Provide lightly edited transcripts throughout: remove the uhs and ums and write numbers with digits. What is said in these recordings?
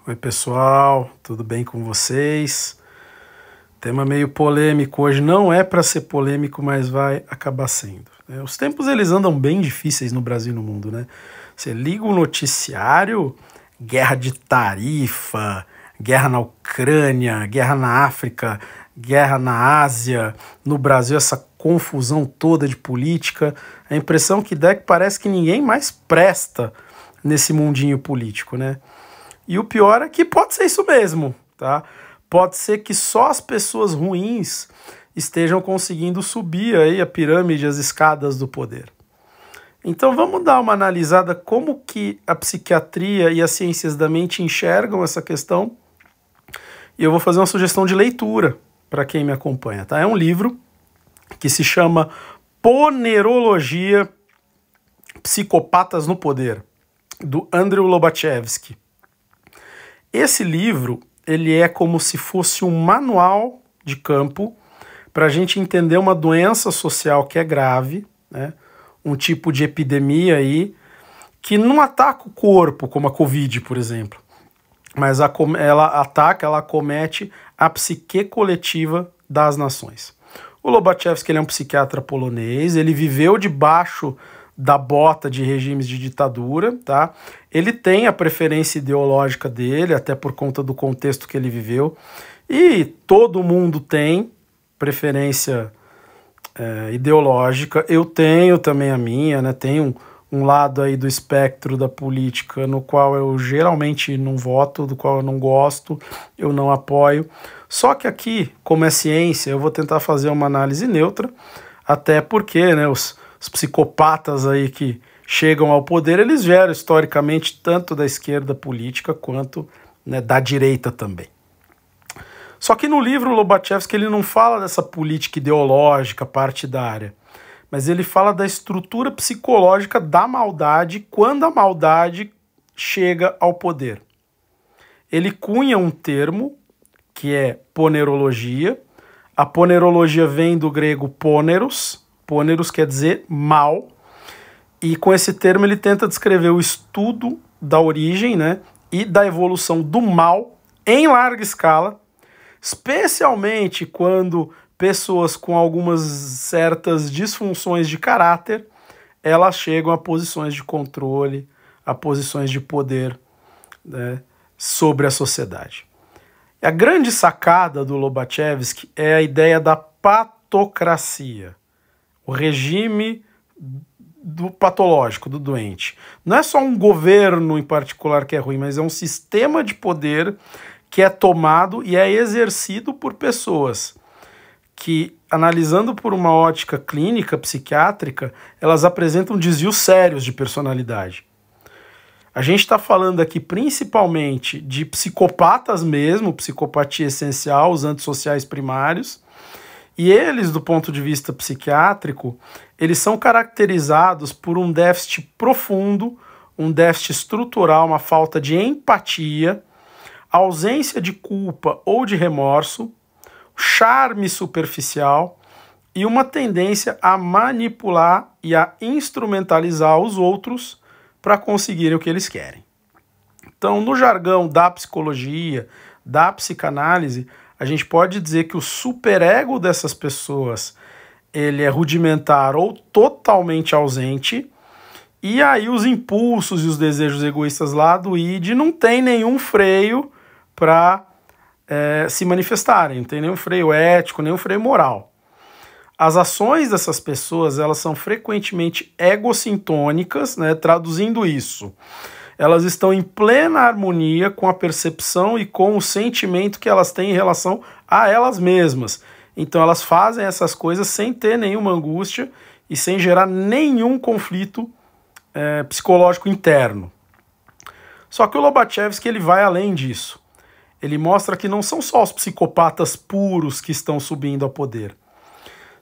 Oi, pessoal, tudo bem com vocês? Tema meio polêmico hoje, não é para ser polêmico, mas vai acabar sendo. Os tempos eles andam bem difíceis no Brasil e no mundo, né? Você liga o noticiário, guerra de tarifa, guerra na Ucrânia, guerra na África, guerra na Ásia, no Brasil essa confusão toda de política. A impressão que dá é que parece que ninguém mais presta nesse mundinho político, né? E o pior é que pode ser isso mesmo, tá? Pode ser que só as pessoas ruins estejam conseguindo subir aí a pirâmide, as escadas do poder. Então vamos dar uma analisada como que a psiquiatria e as ciências da mente enxergam essa questão. E eu vou fazer uma sugestão de leitura para quem me acompanha, tá? É um livro que se chama Ponerologia, Psicopatas no Poder, do Andrei Lobachevsky. Esse livro, ele é como se fosse um manual de campo para a gente entender uma doença social que é grave, né? Um tipo de epidemia aí que não ataca o corpo, como a Covid, por exemplo, mas ela acomete a psique coletiva das nações. O Lobachevsky ele é um psiquiatra polonês, ele viveu debaixo da bota de regimes de ditadura, tá? Ele tem a preferência ideológica dele, até por conta do contexto que ele viveu, e todo mundo tem preferência ideológica. Eu tenho também a minha, né? Tem um lado aí do espectro da política no qual eu geralmente não voto, do qual eu não gosto, eu não apoio. Só que aqui, como é ciência, eu vou tentar fazer uma análise neutra, até porque, né, os psicopatas aí que chegam ao poder, eles vieram historicamente tanto da esquerda política quanto, né, da direita também. Só que no livro o Lobachevsky ele não fala dessa política ideológica partidária, mas ele fala da estrutura psicológica da maldade quando a maldade chega ao poder. Ele cunha um termo que é ponerologia. A ponerologia vem do grego poneros. Poneros quer dizer mal, e com esse termo ele tenta descrever o estudo da origem, né, e da evolução do mal em larga escala, especialmente quando pessoas com algumas certas disfunções de caráter, elas chegam a posições de controle, a posições de poder, né, sobre a sociedade. A grande sacada do Lobachevsky é a ideia da patocracia, o regime do patológico, do doente. Não é só um governo em particular que é ruim, mas é um sistema de poder que é tomado e é exercido por pessoas que, analisando por uma ótica clínica, psiquiátrica, elas apresentam desvios sérios de personalidade. A gente está falando aqui principalmente de psicopatas mesmo, psicopatia essencial, os antissociais primários. E eles, do ponto de vista psiquiátrico, eles são caracterizados por um déficit profundo, um déficit estrutural, uma falta de empatia, ausência de culpa ou de remorso, charme superficial e uma tendência a manipular e a instrumentalizar os outros para conseguirem o que eles querem. Então, no jargão da psicologia, da psicanálise, a gente pode dizer que o superego dessas pessoas ele é rudimentar ou totalmente ausente, e aí os impulsos e os desejos egoístas lá do id não tem nenhum freio para se manifestarem, não tem nenhum freio ético, nenhum freio moral. As ações dessas pessoas elas são frequentemente egocintônicas, né? Traduzindo isso, elas estão em plena harmonia com a percepção e com o sentimento que elas têm em relação a elas mesmas. Então elas fazem essas coisas sem ter nenhuma angústia e sem gerar nenhum conflito psicológico interno. Só que o Lobachevsky ele vai além disso. Ele mostra que não são só os psicopatas puros que estão subindo ao poder.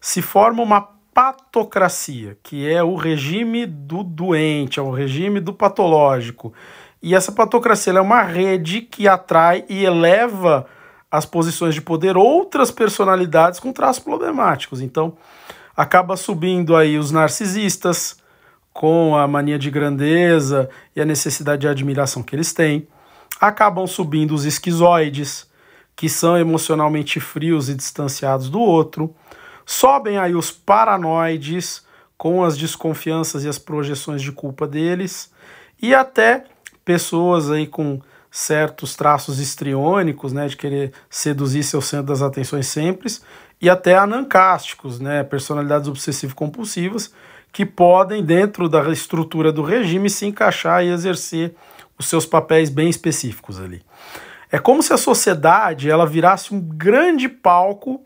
Se forma uma patocracia, que é o regime do doente, é o regime do patológico. E essa patocracia é uma rede que atrai e eleva as posições de poder outras personalidades com traços problemáticos. Então, acaba subindo aí os narcisistas, com a mania de grandeza e a necessidade de admiração que eles têm. acabam subindo os esquizoides, que são emocionalmente frios e distanciados do outro, sobem aí os paranoides, com as desconfianças e as projeções de culpa deles, e até pessoas aí com certos traços histriônicos, né, de querer seduzir seu centro das atenções sempre, e até anancásticos, né, personalidades obsessivo-compulsivas, que podem, dentro da estrutura do regime, se encaixar e exercer os seus papéis bem específicos ali. É como se a sociedade ela virasse um grande palco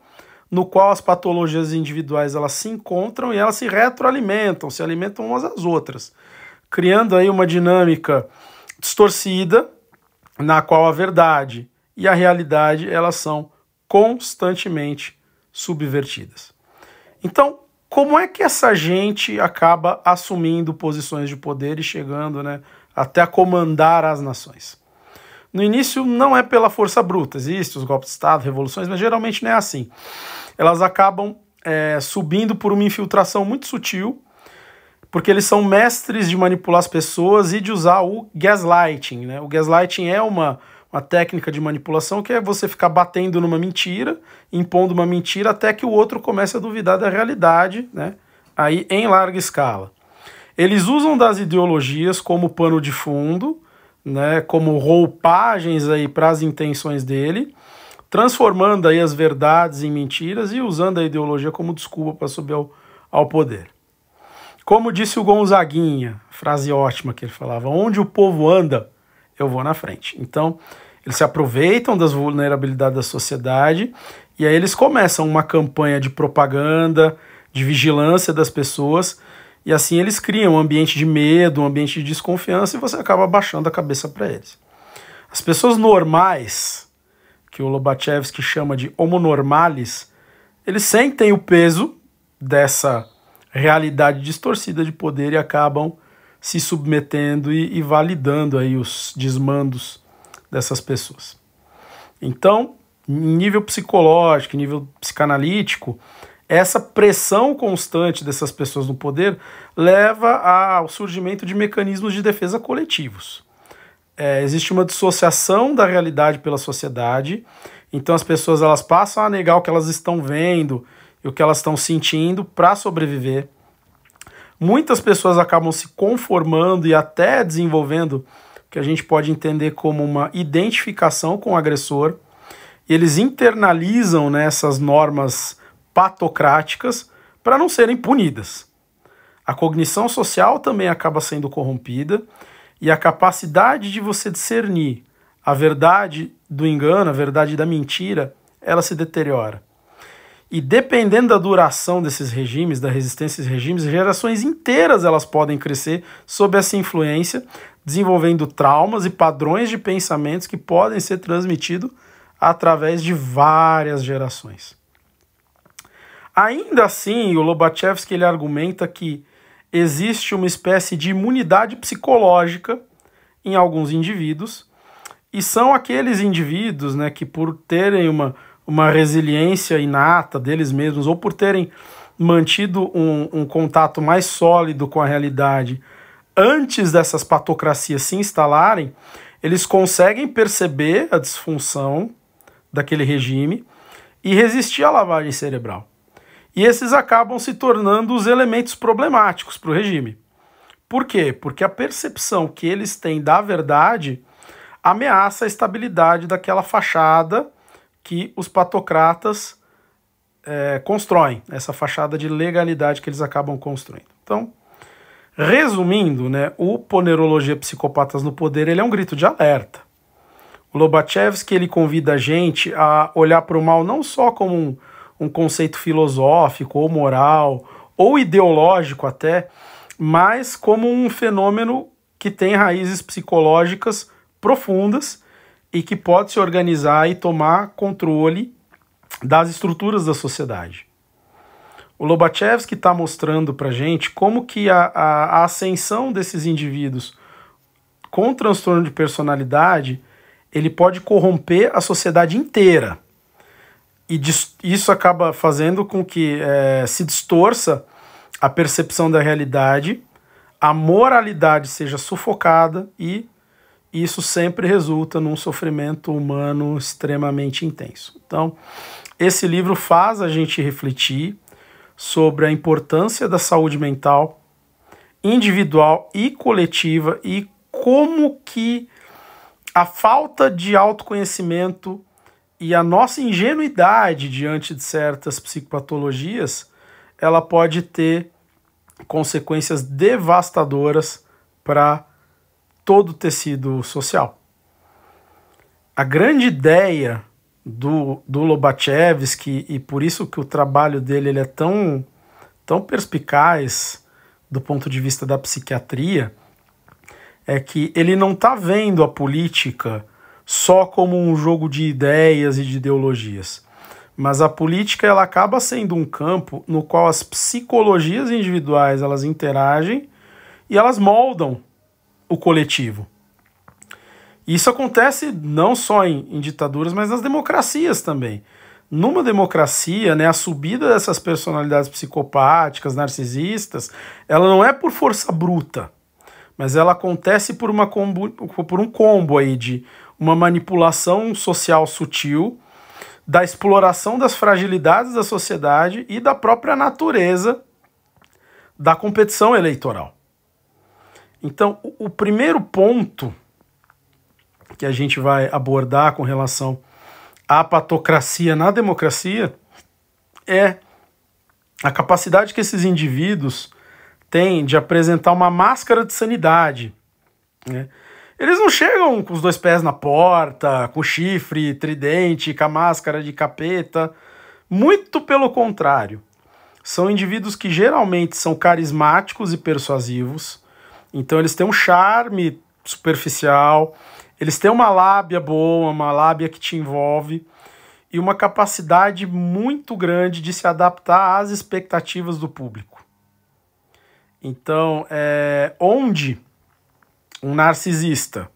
no qual as patologias individuais elas se encontram e elas se retroalimentam, se alimentam umas às outras, criando aí uma dinâmica distorcida na qual a verdade e a realidade elas são constantemente subvertidas. Então, como é que essa gente acaba assumindo posições de poder e chegando, né, até a comandar as nações? No início não é pela força bruta, existem os golpes de Estado, revoluções, mas geralmente não é assim. Elas acabam subindo por uma infiltração muito sutil, porque eles são mestres de manipular as pessoas e de usar o gaslighting, né? O gaslighting é uma técnica de manipulação que é você ficar batendo numa mentira, impondo uma mentira até que o outro comece a duvidar da realidade, né? Aí em larga escala. Eles usam das ideologias como pano de fundo, né? Como roupagens aí para as intenções dele, transformando aí as verdades em mentiras e usando a ideologia como desculpa para subir ao poder. Como disse o Gonzaguinha, frase ótima que ele falava, onde o povo anda, eu vou na frente. Então, eles se aproveitam das vulnerabilidades da sociedade e aí eles começam uma campanha de propaganda, de vigilância das pessoas e assim eles criam um ambiente de medo, um ambiente de desconfiança e você acaba abaixando a cabeça para eles. As pessoas normais, que o Lobachevsky chama de homo normalis, eles sentem o peso dessa realidade distorcida de poder e acabam se submetendo e validando aí os desmandos dessas pessoas. Então, em nível psicológico, em nível psicanalítico, essa pressão constante dessas pessoas no poder leva ao surgimento de mecanismos de defesa coletivos. Existe uma dissociação da realidade pela sociedade, então as pessoas elas passam a negar o que elas estão vendo e o que elas estão sentindo para sobreviver. Muitas pessoas acabam se conformando e até desenvolvendo o que a gente pode entender como uma identificação com o agressor. E eles internalizam, né, essas normas patocráticas para não serem punidas. A cognição social também acaba sendo corrompida e a capacidade de você discernir a verdade do engano, a verdade da mentira, ela se deteriora. E dependendo da duração desses regimes, da resistência a esses regimes, gerações inteiras elas podem crescer sob essa influência, desenvolvendo traumas e padrões de pensamentos que podem ser transmitidos através de várias gerações. Ainda assim, o Lobachevsky ele argumenta que existe uma espécie de imunidade psicológica em alguns indivíduos, e são aqueles indivíduos, né, que por terem uma resiliência inata deles mesmos, ou por terem mantido um contato mais sólido com a realidade antes dessas patocracias se instalarem, eles conseguem perceber a disfunção daquele regime e resistir à lavagem cerebral. E esses acabam se tornando os elementos problemáticos para o regime. Por quê? Porque a percepção que eles têm da verdade ameaça a estabilidade daquela fachada que os patocratas constroem, essa fachada de legalidade que eles acabam construindo. Então, resumindo, né, o Ponerologia Psicopatas no Poder ele é um grito de alerta. O Lobachevsky ele convida a gente a olhar para o mal não só como um conceito filosófico ou moral ou ideológico até, mas como um fenômeno que tem raízes psicológicas profundas e que pode se organizar e tomar controle das estruturas da sociedade. O Lobachevsky está mostrando para a gente como que a ascensão desses indivíduos com transtorno de personalidade ele pode corromper a sociedade inteira. E isso acaba fazendo com que se distorça a percepção da realidade, a moralidade seja sufocada e e isso sempre resulta num sofrimento humano extremamente intenso. Então, esse livro faz a gente refletir sobre a importância da saúde mental, individual e coletiva, e como que a falta de autoconhecimento e a nossa ingenuidade diante de certas psicopatologias, ela pode ter consequências devastadoras para todo o tecido social. A grande ideia do Lobachevsky, e por isso que o trabalho dele ele é tão perspicaz do ponto de vista da psiquiatria, é que ele não está vendo a política só como um jogo de ideias e de ideologias, mas a política ela acaba sendo um campo no qual as psicologias individuais elas interagem e elas moldam o coletivo. Isso acontece não só em ditaduras, mas nas democracias também. Numa democracia, né, a subida dessas personalidades psicopáticas, narcisistas, ela não é por força bruta, mas ela acontece por um combo aí de uma manipulação social sutil, da exploração das fragilidades da sociedade e da própria natureza da competição eleitoral. Então, o primeiro ponto que a gente vai abordar com relação à patocracia na democracia é a capacidade que esses indivíduos têm de apresentar uma máscara de sanidade, né? Eles não chegam com os dois pés na porta, com chifre, tridente, com a máscara de capeta. Muito pelo contrário. São indivíduos que geralmente são carismáticos e persuasivos. Então eles têm um charme superficial, eles têm uma lábia boa, uma lábia que te envolve e uma capacidade muito grande de se adaptar às expectativas do público. Então, onde um narcisista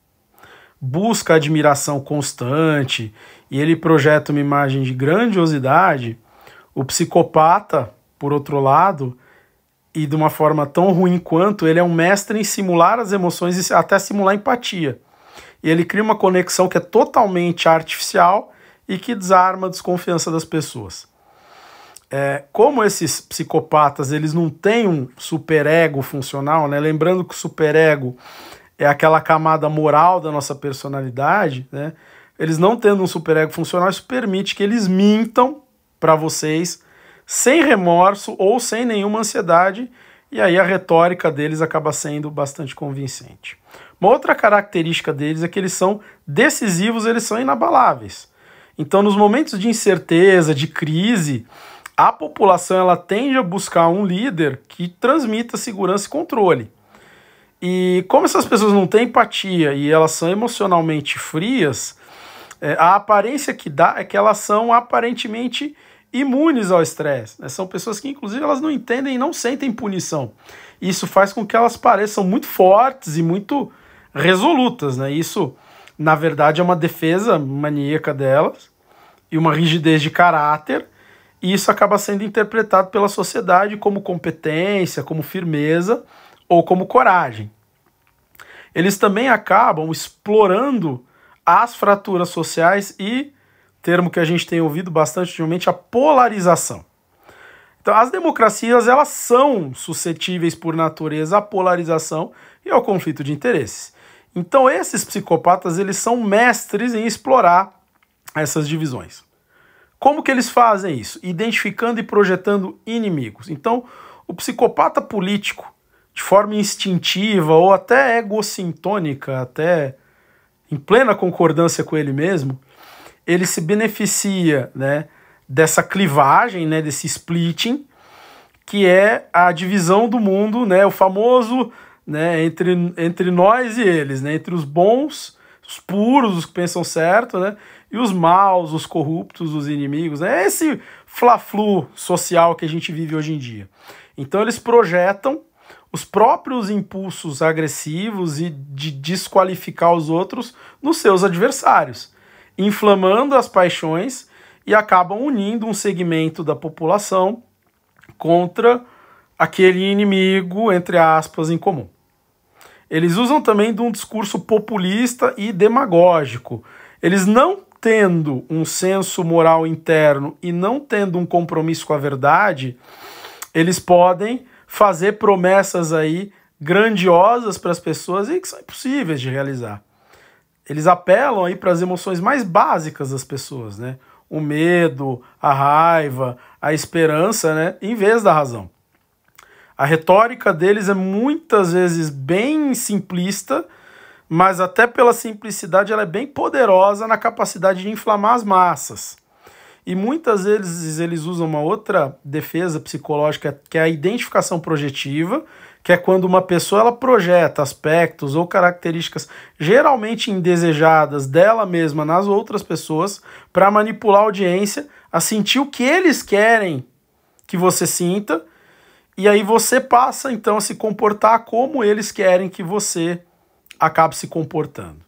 busca admiração constante e ele projeta uma imagem de grandiosidade, o psicopata, por outro lado, e de uma forma tão ruim quanto, ele é um mestre em simular as emoções e até simular empatia. E ele cria uma conexão que é totalmente artificial e que desarma a desconfiança das pessoas. Como esses psicopatas eles não têm um superego funcional, né? Lembrando que o superego é aquela camada moral da nossa personalidade, né? Eles não tendo um superego funcional, isso permite que eles mintam para vocês sem remorso ou sem nenhuma ansiedade, e aí a retórica deles acaba sendo bastante convincente. Uma outra característica deles é que eles são decisivos, eles são inabaláveis. Então, nos momentos de incerteza, de crise, a população ela tende a buscar um líder que transmita segurança e controle. E como essas pessoas não têm empatia e elas são emocionalmente frias, a aparência que dá é que elas são aparentemente imunes ao estresse, né? São pessoas que, inclusive, elas não entendem e não sentem punição. Isso faz com que elas pareçam muito fortes e muito resolutas, né? Isso, na verdade, é uma defesa maníaca delas e uma rigidez de caráter, e isso acaba sendo interpretado pela sociedade como competência, como firmeza ou como coragem. Eles também acabam explorando as fraturas sociais e, termo que a gente tem ouvido bastante ultimamente, a polarização. Então, as democracias elas são suscetíveis por natureza à polarização e ao conflito de interesses. Então, esses psicopatas eles são mestres em explorar essas divisões. Como que eles fazem isso? Identificando e projetando inimigos. Então, o psicopata político, de forma instintiva ou até egocintônica, até em plena concordância com ele mesmo, ele se beneficia, né, dessa clivagem, né, desse splitting, que é a divisão do mundo, né, o famoso, né, entre nós e eles, né, entre os bons, os puros, os que pensam certo, né, e os maus, os corruptos, os inimigos. É esse fla-flu social que a gente vive hoje em dia. Então eles projetam os próprios impulsos agressivos e de desqualificar os outros nos seus adversários, inflamando as paixões e acabam unindo um segmento da população contra aquele inimigo, entre aspas, em comum. Eles usam também de um discurso populista e demagógico. Eles não tendo um senso moral interno e não tendo um compromisso com a verdade, eles podem fazer promessas aí grandiosas para as pessoas e que são impossíveis de realizar. Eles apelam aí para as emoções mais básicas das pessoas, né? O medo, a raiva, a esperança, né? Em vez da razão. A retórica deles é muitas vezes bem simplista, mas até pela simplicidade ela é bem poderosa na capacidade de inflamar as massas. E muitas vezes eles usam uma outra defesa psicológica, que é a identificação projetiva, que é quando uma pessoa ela projeta aspectos ou características geralmente indesejadas dela mesma nas outras pessoas para manipular a audiência a sentir o que eles querem que você sinta, e aí você passa então a se comportar como eles querem que você acabe se comportando.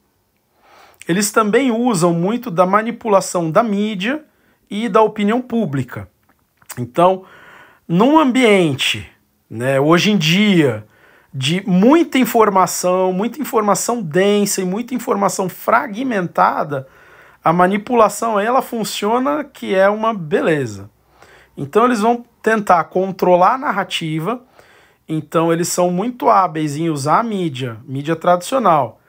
Eles também usam muito da manipulação da mídia e da opinião pública. Então, num ambiente, né, hoje em dia, de muita informação densa e muita informação fragmentada, a manipulação ela funciona que é uma beleza. Então eles vão tentar controlar a narrativa, então eles são muito hábeis em usar a mídia tradicional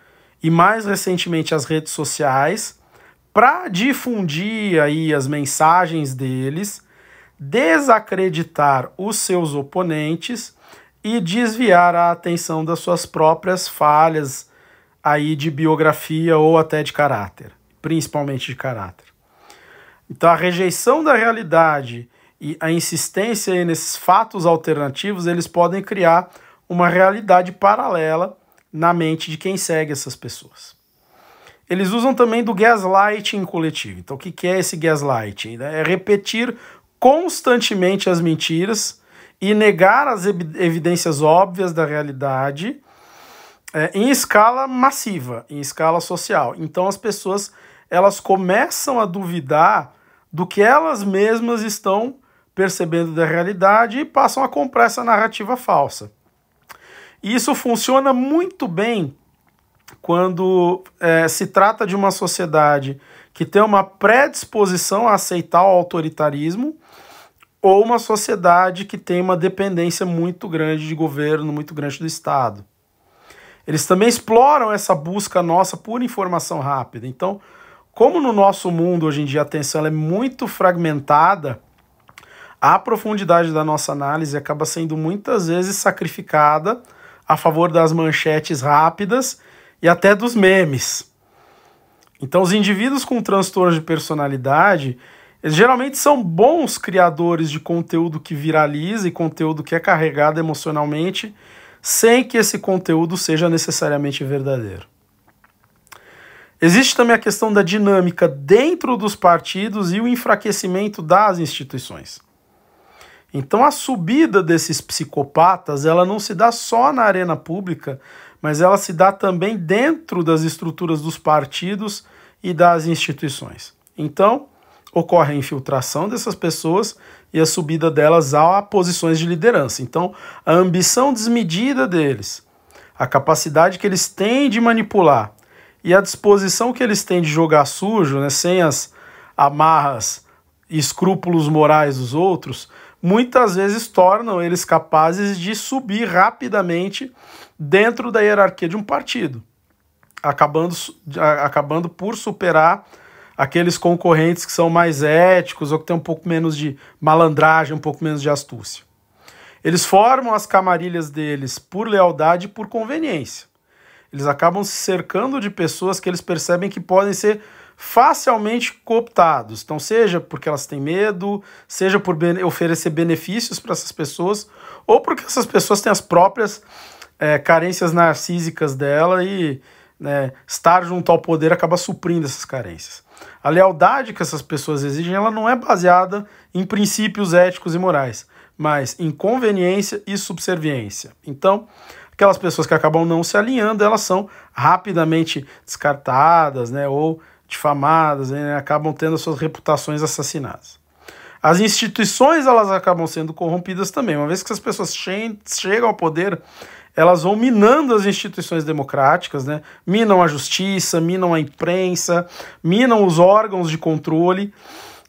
e mais recentemente as redes sociais para difundir aí as mensagens deles, desacreditar os seus oponentes e desviar a atenção das suas próprias falhas aí de biografia ou até de caráter, principalmente de caráter. Então a rejeição da realidade e a insistência aí nesses fatos alternativos, eles podem criar uma realidade paralela na mente de quem segue essas pessoas. Eles usam também do gaslighting coletivo. Então o que é esse gaslighting? É repetir constantemente as mentiras e negar as evidências óbvias da realidade em escala massiva, em escala social. Então as pessoas elas começam a duvidar do que elas mesmas estão percebendo da realidade e passam a comprar essa narrativa falsa. E isso funciona muito bem quando se trata de uma sociedade que tem uma predisposição a aceitar o autoritarismo ou uma sociedade que tem uma dependência muito grande de governo, muito grande do Estado. Eles também exploram essa busca nossa por informação rápida. Então, como no nosso mundo hoje em dia a atenção é muito fragmentada, a profundidade da nossa análise acaba sendo muitas vezes sacrificada a favor das manchetes rápidas e até dos memes. Então os indivíduos com transtorno de personalidade, eles geralmente são bons criadores de conteúdo que viraliza e conteúdo que é carregado emocionalmente, sem que esse conteúdo seja necessariamente verdadeiro. Existe também a questão da dinâmica dentro dos partidos e o enfraquecimento das instituições. Então a subida desses psicopatas, ela não se dá só na arena pública, mas ela se dá também dentro das estruturas dos partidos e das instituições. Então, ocorre a infiltração dessas pessoas e a subida delas a posições de liderança. Então, a ambição desmedida deles, a capacidade que eles têm de manipular e a disposição que eles têm de jogar sujo, né, sem as amarras e escrúpulos morais dos outros, muitas vezes tornam eles capazes de subir rapidamente dentro da hierarquia de um partido, acabando por superar aqueles concorrentes que são mais éticos ou que têm um pouco menos de malandragem, um pouco menos de astúcia. Eles formam as camarilhas deles por lealdade e por conveniência. Eles acabam se cercando de pessoas que eles percebem que podem ser facilmente cooptados. Então, seja porque elas têm medo, seja por oferecer benefícios para essas pessoas, ou porque essas pessoas têm as próprias carências narcísicas dela e estar junto ao poder acaba suprindo essas carências. A lealdade que essas pessoas exigem, ela não é baseada em princípios éticos e morais, mas em conveniência e subserviência. Então, aquelas pessoas que acabam não se alinhando, elas são rapidamente descartadas, ou difamadas, acabam tendo as suas reputações assassinadas. As instituições elas acabam sendo corrompidas também. Uma vez que as pessoas chegam ao poder, elas vão minando as instituições democráticas, né? Minam a justiça, minam a imprensa, minam os órgãos de controle,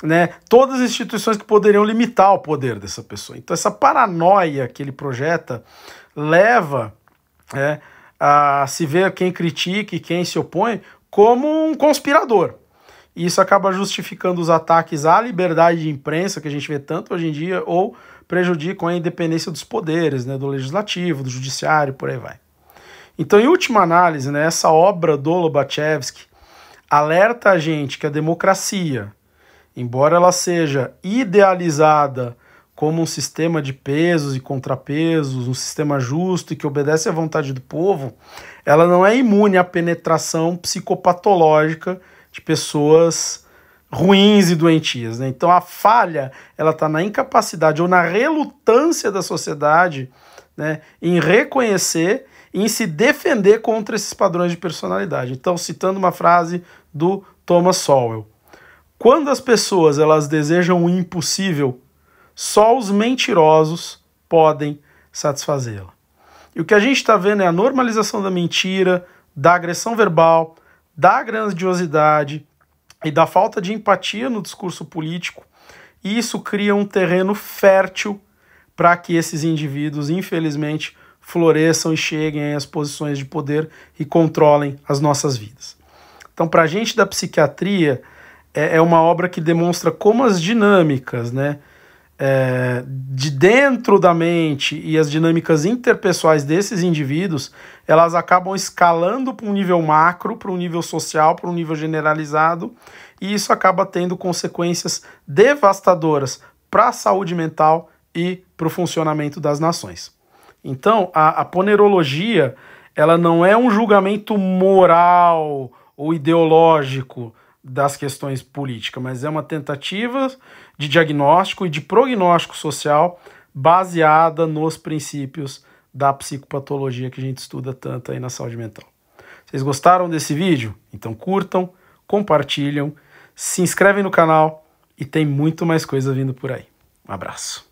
né? Todas as instituições que poderiam limitar o poder dessa pessoa. Então essa paranoia que ele projeta leva a se ver quem critica e quem se opõe como um conspirador. E isso acaba justificando os ataques à liberdade de imprensa, que a gente vê tanto hoje em dia, ou prejudicam a independência dos poderes, né, do legislativo, do judiciário, por aí vai. Então, em última análise, né, essa obra do Lobachevsky alerta a gente que a democracia, embora ela seja idealizada como um sistema de pesos e contrapesos, um sistema justo e que obedece à vontade do povo, ela não é imune à penetração psicopatológica de pessoas ruins e doentias, né? Então a falha ela está na incapacidade ou na relutância da sociedade, né, em reconhecer e em se defender contra esses padrões de personalidade. Então, citando uma frase do Thomas Sowell, quando as pessoas elas desejam o impossível, só os mentirosos podem satisfazê-la. E o que a gente está vendo é a normalização da mentira, da agressão verbal, da grandiosidade e da falta de empatia no discurso político, e isso cria um terreno fértil para que esses indivíduos, infelizmente, floresçam e cheguem às posições de poder e controlem as nossas vidas. Então, para a gente da psiquiatria, é uma obra que demonstra como as dinâmicas, né, de dentro da mente e as dinâmicas interpessoais desses indivíduos, elas acabam escalando para um nível macro, para um nível social, para um nível generalizado, e isso acaba tendo consequências devastadoras para a saúde mental e para o funcionamento das nações. Então, a ponerologia, ela não é um julgamento moral ou ideológico das questões políticas, mas é uma tentativa de diagnóstico e de prognóstico social baseada nos princípios da psicopatologia que a gente estuda tanto aí na saúde mental. Vocês gostaram desse vídeo? Então curtam, compartilham, se inscrevem no canal e tem muito mais coisa vindo por aí. Um abraço.